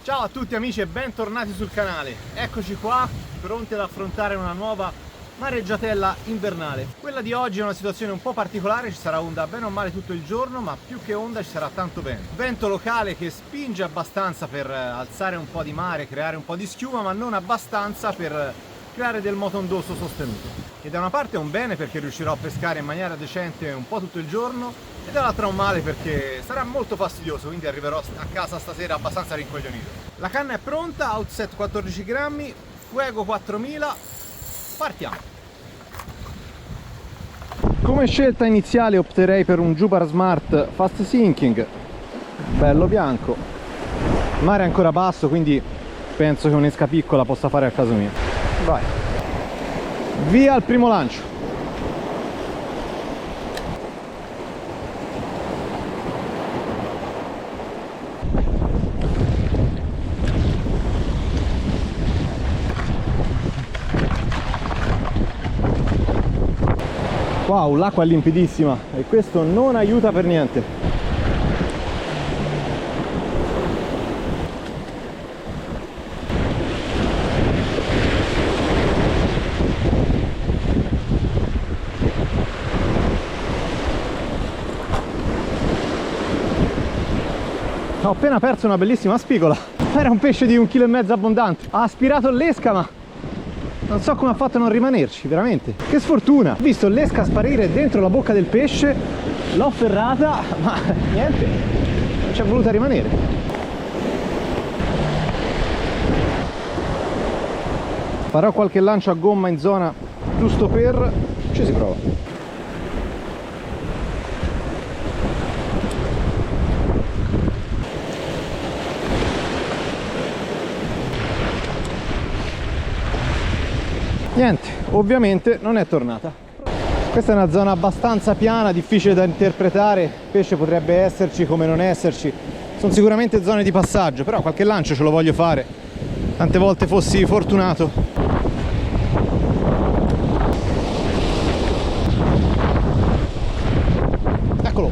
Ciao a tutti amici e bentornati sul canale. Eccoci qua, pronti ad affrontare una nuova mareggiatella invernale. Quella di oggi è una situazione un po' particolare, ci sarà onda bene o male tutto il giorno, ma più che onda ci sarà tanto vento. Vento locale che spinge abbastanza per alzare un po' di mare, creare un po' di schiuma, ma non abbastanza per creare del moto ondoso sostenuto. E da una parte è un bene perché riuscirò a pescare in maniera decente un po' tutto il giorno, e dall'altra un male perché sarà molto fastidioso, quindi arriverò a casa stasera abbastanza rincoglionito. La canna è pronta, outset 14 grammi, Fuego 4000, partiamo! Come scelta iniziale opterei per un Jupar Smart Fast Sinking, bello bianco, il mare è ancora basso quindi penso che un'esca piccola possa fare al caso mio. Vai, via al primo lancio. Wow, l'acqua è limpidissima e questo non aiuta per niente. Ho appena perso una bellissima spigola. Era un pesce di 1,5 kg abbondante. Ha aspirato l'esca ma non so come ha fatto a non rimanerci, veramente. Che sfortuna! Ho visto l'esca sparire dentro la bocca del pesce, l'ho ferrata, ma niente, non ci è voluta rimanere. Farò qualche lancio a gomma in zona, giusto per... ci si prova. Niente, ovviamente non è tornata. Questa è una zona abbastanza piana, difficile da interpretare, il pesce potrebbe esserci come non esserci, sono sicuramente zone di passaggio, però qualche lancio ce lo voglio fare, tante volte fossi fortunato. Eccolo,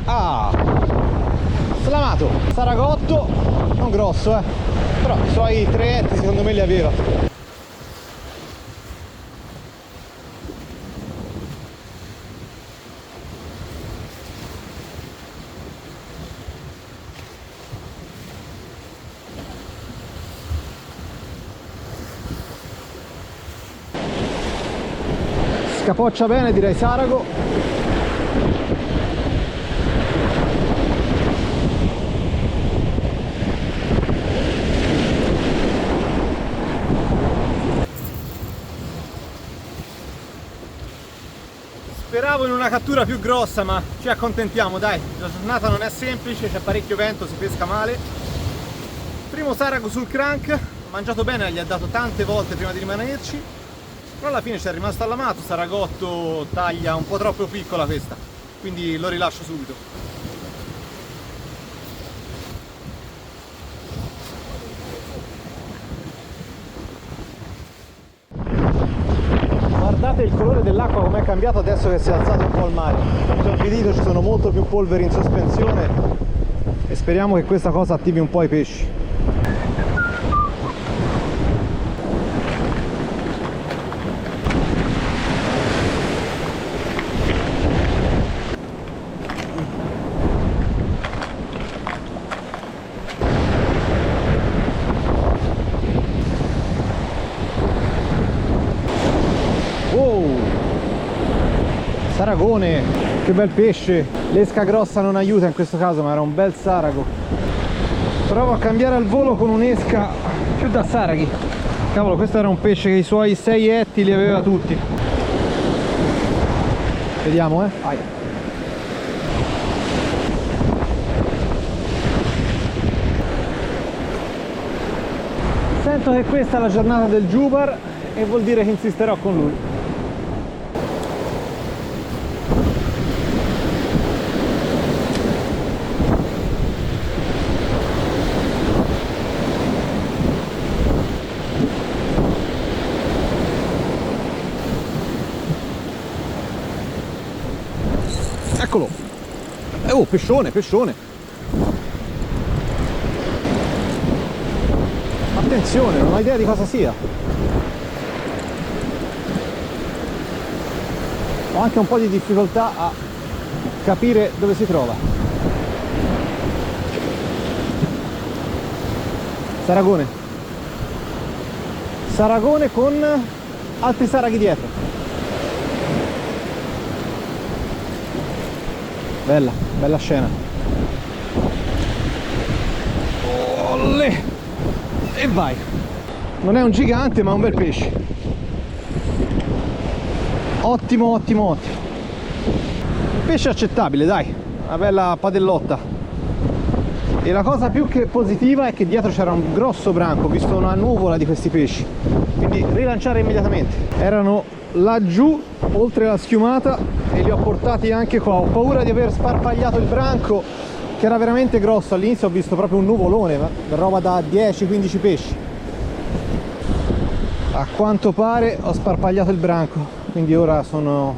slamato, saragotto, non grosso però i suoi 3 etti secondo me li aveva. Scapoccia bene, direi sarago. Speravo in una cattura più grossa, ma ci accontentiamo, dai. La giornata non è semplice, c'è parecchio vento, si pesca male. Primo sarago sul crank, ho mangiato bene, gli ha dato tante volte prima di rimanerci. Però alla fine ci è rimasto all'amato, saragotto, taglia un po' troppo piccola questa, quindi lo rilascio subito. Guardate il colore dell'acqua com'è cambiato adesso che si è alzato un po' il mare. Sul video ci sono molto più polveri in sospensione e speriamo che questa cosa attivi un po' i pesci. Saragone, che bel pesce. L'esca grossa non aiuta in questo caso, ma era un bel sarago. Provo a cambiare al volo con un'esca più da saraghi. Cavolo, questo era un pesce che i suoi 6 etti li aveva tutti. Vediamo, vai. Sento che questa è la giornata del Jupar e vuol dire che insisterò con lui. Eccolo! Oh, pescione, pescione! attenzione, non ho idea di cosa sia. Ho anche un po' di difficoltà a capire dove si trova. Saragone. Saragone con altri saraghi dietro. Bella, bella scena. Olle! E vai. Non è un gigante, ma un bel pesce. Ottimo, ottimo, ottimo. Pesce accettabile, dai. Una bella padellotta. E la cosa più che positiva è che dietro c'era un grosso branco, visto una nuvola di questi pesci. Quindi rilanciare immediatamente. Erano laggiù, oltre la schiumata, e li ho portati anche qua. Ho paura di aver sparpagliato il branco, che era veramente grosso. All'inizio ho visto proprio un nuvolone, roba da 10-15 pesci. A quanto pare ho sparpagliato il branco, quindi ora sono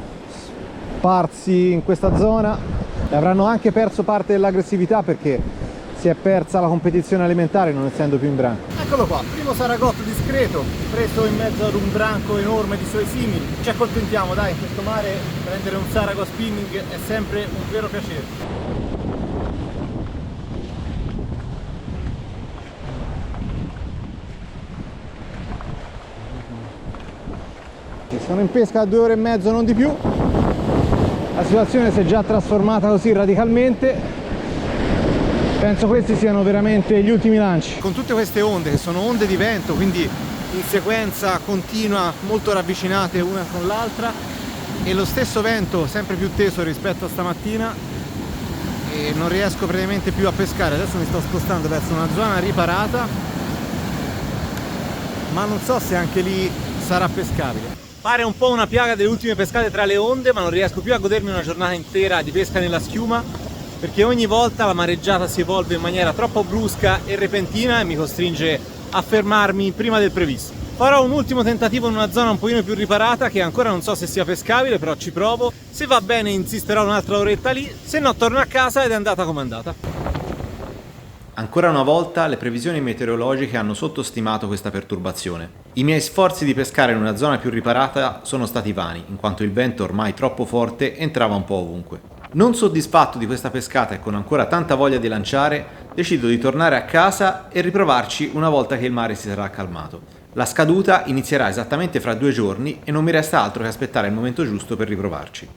sparsi in questa zona e avranno anche perso parte dell'aggressività perché si è persa la competizione alimentare non essendo più in branco. Eccolo qua, primo saragotto discreto, preso in mezzo ad un branco enorme di suoi simili. Ci accontentiamo, dai, in questo mare prendere un sarago spinning è sempre un vero piacere. Sono in pesca da 2 ore e mezzo, non di più. La situazione si è già trasformata così radicalmente. Penso questi siano veramente gli ultimi lanci. Con tutte queste onde, che sono onde di vento, quindi in sequenza continua, molto ravvicinate una con l'altra, e lo stesso vento sempre più teso rispetto a stamattina, e non riesco praticamente più a pescare. Adesso mi sto spostando verso una zona riparata, ma non so se anche lì sarà pescabile. Pare un po' una piaga delle ultime pescate tra le onde, ma non riesco più a godermi una giornata intera di pesca nella schiuma, perché ogni volta la mareggiata si evolve in maniera troppo brusca e repentina e mi costringe a fermarmi prima del previsto. Farò un ultimo tentativo in una zona un pochino più riparata, che ancora non so se sia pescabile, però ci provo. Se va bene insisterò un'altra oretta lì, se no torno a casa ed è andata come è andata. Ancora una volta le previsioni meteorologiche hanno sottostimato questa perturbazione. I miei sforzi di pescare in una zona più riparata sono stati vani, in quanto il vento ormai troppo forte entrava un po' ovunque. Non soddisfatto di questa pescata e con ancora tanta voglia di lanciare, decido di tornare a casa e riprovarci una volta che il mare si sarà calmato. La scaduta inizierà esattamente fra 2 giorni e non mi resta altro che aspettare il momento giusto per riprovarci.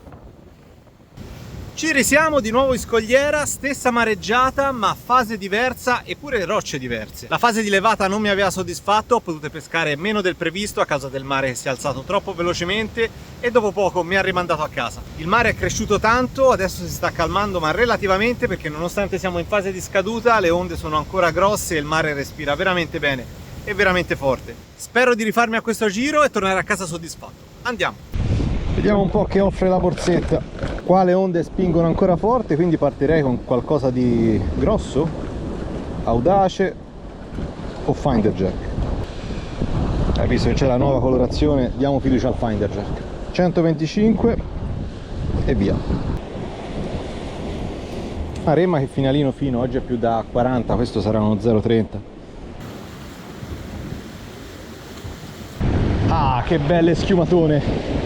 Ci risiamo di nuovo in scogliera, stessa mareggiata ma fase diversa e pure rocce diverse. La fase di levata non mi aveva soddisfatto, ho potuto pescare meno del previsto a causa del mare che si è alzato troppo velocemente e dopo poco mi ha rimandato a casa. Il mare è cresciuto tanto, adesso si sta calmando ma relativamente, perché nonostante siamo in fase di scaduta le onde sono ancora grosse e il mare respira veramente bene e veramente forte. Spero di rifarmi a questo giro e tornare a casa soddisfatto. Andiamo! Vediamo un po' che offre la borsetta. Qua le onde spingono ancora forte, quindi partirei con qualcosa di grosso, audace o Finder Jack. Visto che c'è la nuova colorazione, diamo fiducia al Finder Jack. 125 e via. Ah, remma che finalino fino, oggi è più da 40, questo sarà uno 0,30. Ah, che belle schiumatone!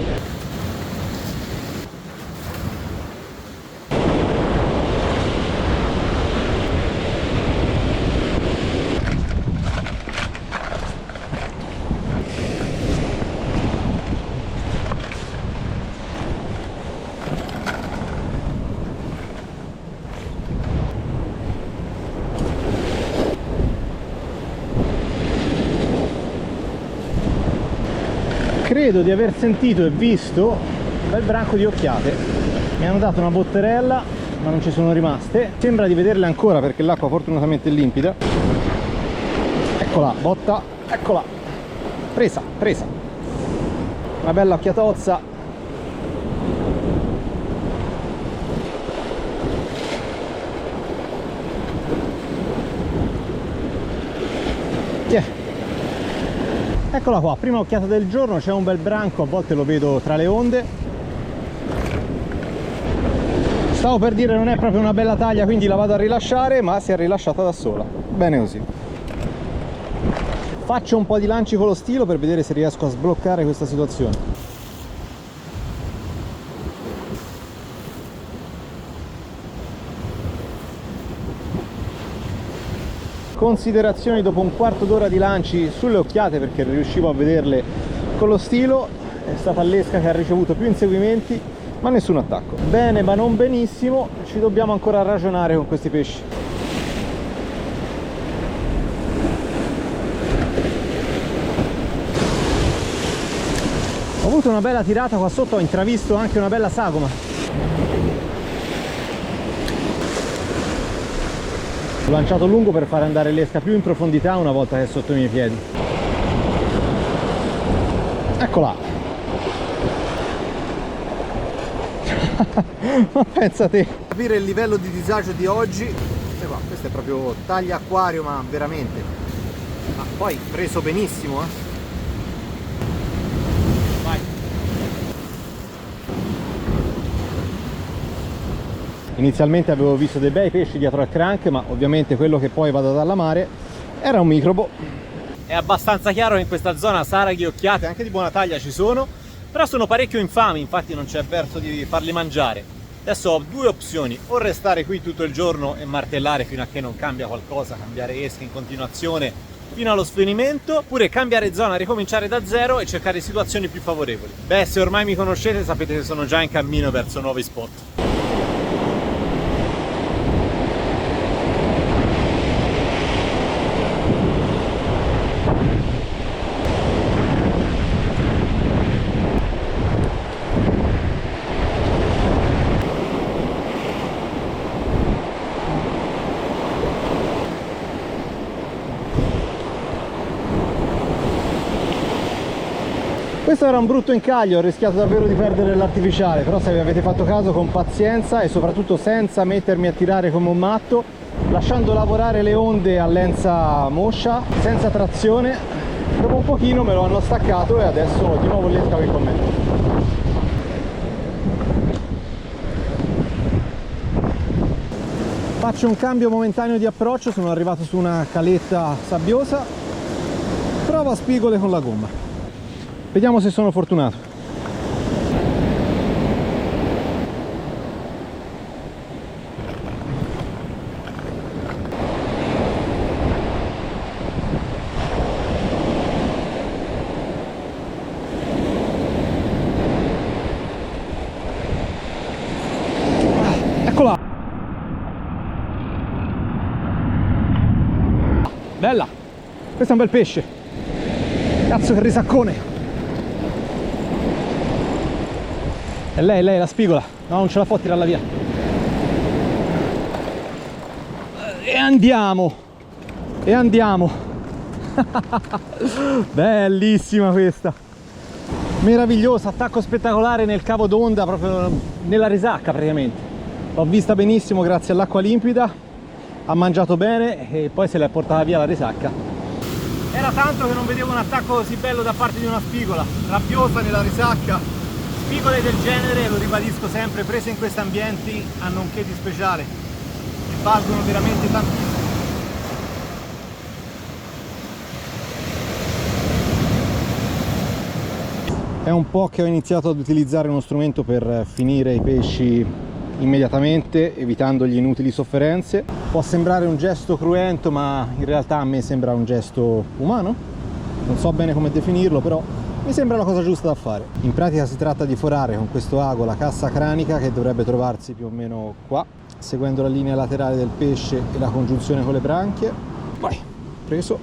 Credo di aver sentito e visto un bel branco di occhiate. Mi hanno dato una botterella ma non ci sono rimaste. Sembra di vederle ancora perché l'acqua fortunatamente è limpida. Eccola, botta, eccola, presa, presa. Una bella occhiatozza. Eccola qua, prima occhiata del giorno, c'è un bel branco, a volte lo vedo tra le onde. Stavo per dire non è proprio una bella taglia, quindi la vado a rilasciare, ma si è rilasciata da sola. Bene così. Faccio un po' di lanci con lo stilo per vedere se riesco a sbloccare questa situazione. Considerazioni dopo un quarto d'ora di lanci sulle occhiate, perché riuscivo a vederle con lo stilo. È stata l'esca che ha ricevuto più inseguimenti, ma nessun attacco. Bene, ma non benissimo, ci dobbiamo ancora ragionare con questi pesci. Ho avuto una bella tirata qua sotto, ho intravisto anche una bella sagoma. Ho lanciato lungo per fare andare l'esca più in profondità una volta che è sotto i miei piedi. Eccola! Ma pensa te! Capire il livello di disagio di oggi. Questo è proprio taglia acquario, ma veramente. Ma poi preso benissimo, eh! Vai! Inizialmente avevo visto dei bei pesci dietro al crank, ma ovviamente quello che poi vado dalla mare era un microbo. È abbastanza chiaro che in questa zona saraghi e occhiate anche di buona taglia ci sono, però sono parecchio infami, infatti non c'è verso di farli mangiare. Adesso ho due opzioni: o restare qui tutto il giorno e martellare fino a che non cambia qualcosa, cambiare esche in continuazione fino allo svenimento, oppure cambiare zona, ricominciare da zero e cercare situazioni più favorevoli. Beh, se ormai mi conoscete sapete che sono già in cammino verso nuovi spot. Questo era un brutto incaglio, ho rischiato davvero di perdere l'artificiale, però se vi avete fatto caso, con pazienza e soprattutto senza mettermi a tirare come un matto, lasciando lavorare le onde a lenza moscia, senza trazione, dopo un pochino me lo hanno staccato e adesso di nuovo l'esca qui con me. Faccio un cambio momentaneo di approccio, sono arrivato su una caletta sabbiosa, provo a spigole con la gomma. Vediamo se sono fortunato. Eccola! Bella! Questo è un bel pesce! Cazzo che risaccone! È lei, la spigola. No, non ce la può tirarla via. E andiamo. E andiamo. Bellissima questa. Meravigliosa, attacco spettacolare nel cavo d'onda, proprio nella risacca praticamente. L'ho vista benissimo grazie all'acqua limpida. Ha mangiato bene e poi se l'è portata via la risacca. Era tanto che non vedevo un attacco così bello da parte di una spigola. Rabbiosa nella risacca. Spigole del genere, lo ribadisco sempre, prese in questi ambienti hanno un che di speciale e valgono veramente tantissimo. È un po' che ho iniziato ad utilizzare uno strumento per finire i pesci immediatamente, evitando gli inutili sofferenze. Può sembrare un gesto cruento, ma in realtà a me sembra un gesto umano. Non so bene come definirlo, però mi sembra la cosa giusta da fare. In pratica si tratta di forare con questo ago la cassa cranica, che dovrebbe trovarsi più o meno qua, seguendo la linea laterale del pesce e la congiunzione con le branchie. Vai, preso,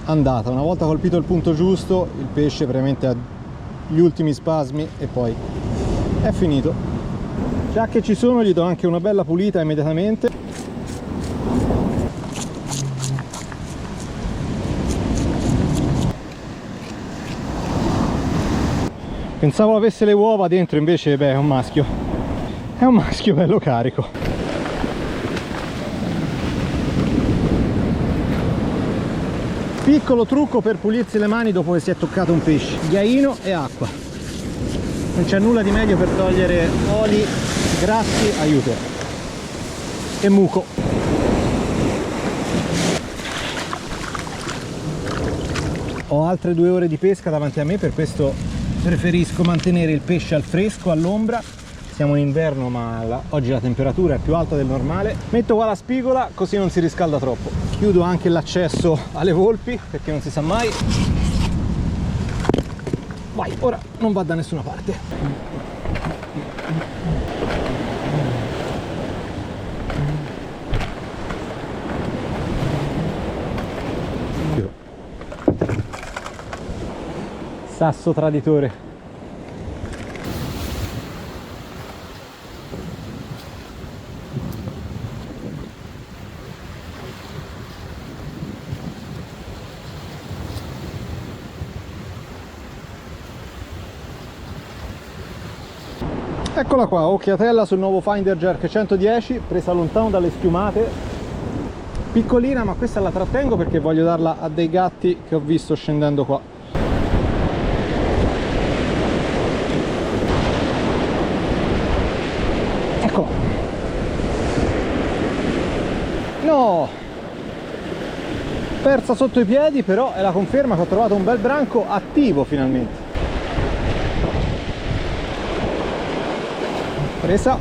andata. Una volta colpito il punto giusto, il pesce veramente ha gli ultimi spasmi e poi è finito. Già che ci sono, gli do anche una bella pulita immediatamente. Pensavo avesse le uova dentro, invece beh, è un maschio. È un maschio bello carico. Piccolo trucco per pulirsi le mani dopo che si è toccato un pesce: ghiaino e acqua. Non c'è nulla di meglio per togliere oli, grassi, aiuto, e muco. Ho altre 2 ore di pesca davanti a me, per questo preferisco mantenere il pesce al fresco, all'ombra. Siamo in inverno, ma oggi la temperatura è più alta del normale. Metto qua la spigola così non si riscalda troppo. Chiudo anche l'accesso alle volpi perché non si sa mai. Vai, ora non va da nessuna parte. Sasso traditore. Eccola qua, occhiatella sul nuovo Finder Jerk 110, presa lontano dalle schiumate. Piccolina, ma questa la trattengo perché voglio darla a dei gatti che ho visto scendendo qua. Eccola. No! Persa sotto i piedi, però è la conferma che ho trovato un bel branco attivo finalmente. Presa.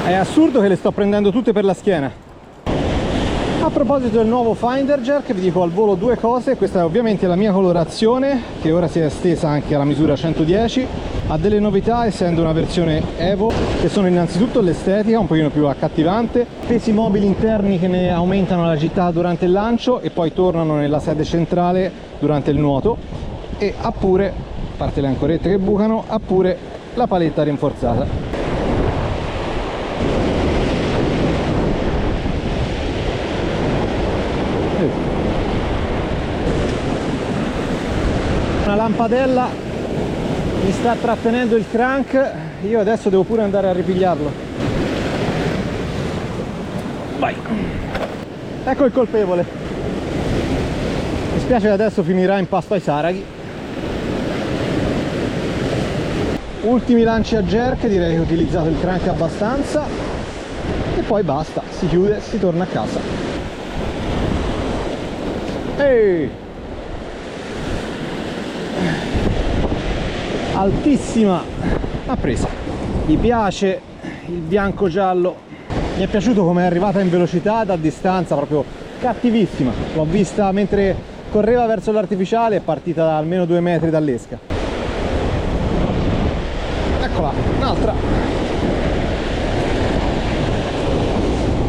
È assurdo che le sto prendendo tutte per la schiena. A proposito del nuovo Finder Jerk, vi dico al volo 2 cose. Questa è ovviamente la mia colorazione, che ora si è estesa anche alla misura 110. Ha delle novità, essendo una versione Evo, che sono innanzitutto l'estetica un pochino più accattivante, pesi mobili interni che ne aumentano l'agilità durante il lancio e poi tornano nella sede centrale durante il nuoto, e ha pure, a parte le ancorette che bucano, ha pure la paletta rinforzata. Una lampadella mi sta trattenendo il crank, io adesso devo pure andare a ripigliarlo. Vai! Ecco il colpevole. Mi spiace che adesso finirà in pasto ai saraghi. Ultimi lanci a jerk, direi che ho utilizzato il crank abbastanza e poi basta, si chiude, si torna a casa. Ehi! Altissima, ma presa. Mi piace il bianco giallo, mi è piaciuto come è arrivata in velocità da distanza, proprio cattivissima. L'ho vista mentre correva verso l'artificiale, è partita da almeno 2 metri dall'esca. Eccola, un'altra.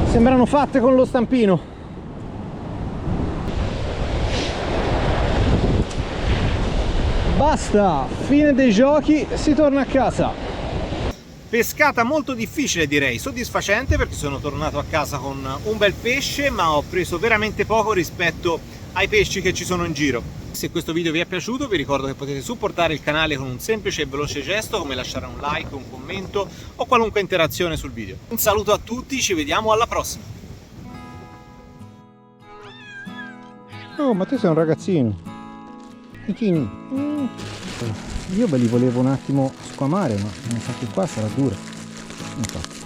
Sembrano fatte con lo stampino. Basta, fine dei giochi, si torna a casa. Pescata molto difficile, direi, soddisfacente perché sono tornato a casa con un bel pesce, ma ho preso veramente poco rispetto ai pesci che ci sono in giro. Se questo video vi è piaciuto vi ricordo che potete supportare il canale con un semplice e veloce gesto come lasciare un like, un commento o qualunque interazione sul video. Un saluto a tutti, ci vediamo alla prossima. Oh, ma te sei un ragazzino. Io ve li volevo un attimo squamare, ma mi sa che qua sarà dura. Infatti.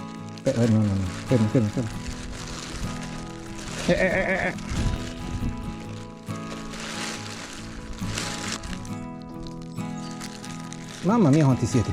No, fermi. Mamma mia quanti siete.